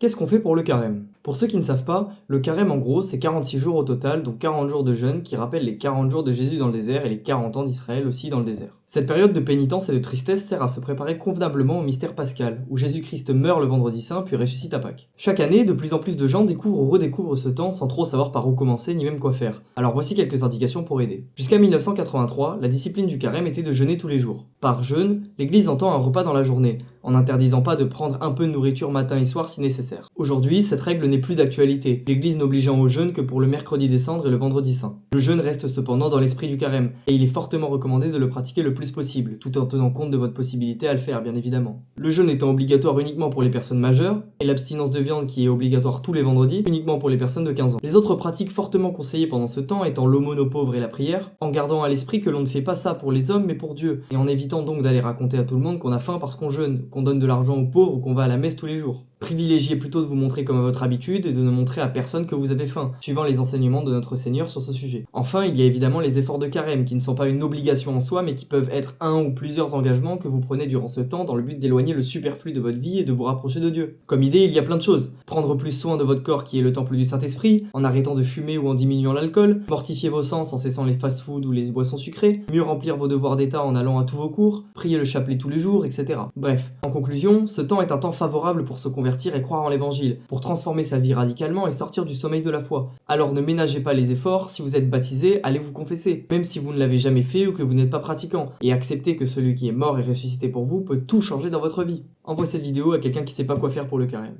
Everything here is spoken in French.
Qu'est-ce qu'on fait pour le carême? Pour ceux qui ne savent pas, le carême en gros c'est 46 jours au total, donc 40 jours de jeûne qui rappellent les 40 jours de Jésus dans le désert et les 40 ans d'Israël aussi dans le désert. Cette période de pénitence et de tristesse sert à se préparer convenablement au mystère pascal, où Jésus-Christ meurt le vendredi saint puis ressuscite à Pâques. Chaque année, de plus en plus de gens découvrent ou redécouvrent ce temps sans trop savoir par où commencer ni même quoi faire. Alors voici quelques indications pour aider. Jusqu'à 1983, la discipline du carême était de jeûner tous les jours. Par jeûne, l'Église entend un repas dans la journée, en n'interdisant pas de prendre un peu de nourriture matin et soir si nécessaire. Aujourd'hui, cette règle n'est plus d'actualité, l'Église n'obligeant au jeûne que pour le mercredi des cendres et le vendredi saint. Le jeûne reste cependant dans l'esprit du carême, et il est fortement recommandé de le pratiquer le plus possible, tout en tenant compte de votre possibilité à le faire bien évidemment. Le jeûne étant obligatoire uniquement pour les personnes majeures, et l'abstinence de viande qui est obligatoire tous les vendredis, uniquement pour les personnes de 15 ans. Les autres pratiques fortement conseillées pendant ce temps étant l'aumône aux pauvres et la prière, en gardant à l'esprit que l'on ne fait pas ça pour les hommes mais pour Dieu, et en évitant donc d'aller raconter à tout le monde qu'on a faim parce qu'on jeûne, qu'on donne de l'argent aux pauvres ou qu'on va à la messe tous les jours. Privilégiez plutôt de vous montrer comme à votre habitude et de ne montrer à personne que vous avez faim, suivant les enseignements de notre Seigneur sur ce sujet. Enfin, il y a évidemment les efforts de carême, qui ne sont pas une obligation en soi, mais qui peuvent être un ou plusieurs engagements que vous prenez durant ce temps dans le but d'éloigner le superflu de votre vie et de vous rapprocher de Dieu. Comme idée, il y a plein de choses. Prendre plus soin de votre corps qui est le temple du Saint-Esprit, en arrêtant de fumer ou en diminuant l'alcool, mortifier vos sens en cessant les fast-foods ou les boissons sucrées, mieux remplir vos devoirs d'état en allant à tous vos cours, prier le chapelet tous les jours, etc. Bref, en conclusion, ce temps est un temps favorable pour se convertir et croire en l'évangile, pour transformer sa vie radicalement et sortir du sommeil de la foi. Alors ne ménagez pas les efforts, si vous êtes baptisé, allez vous confesser, même si vous ne l'avez jamais fait ou que vous n'êtes pas pratiquant, et acceptez que celui qui est mort et ressuscité pour vous peut tout changer dans votre vie. Envoie cette vidéo à quelqu'un qui sait pas quoi faire pour le carême.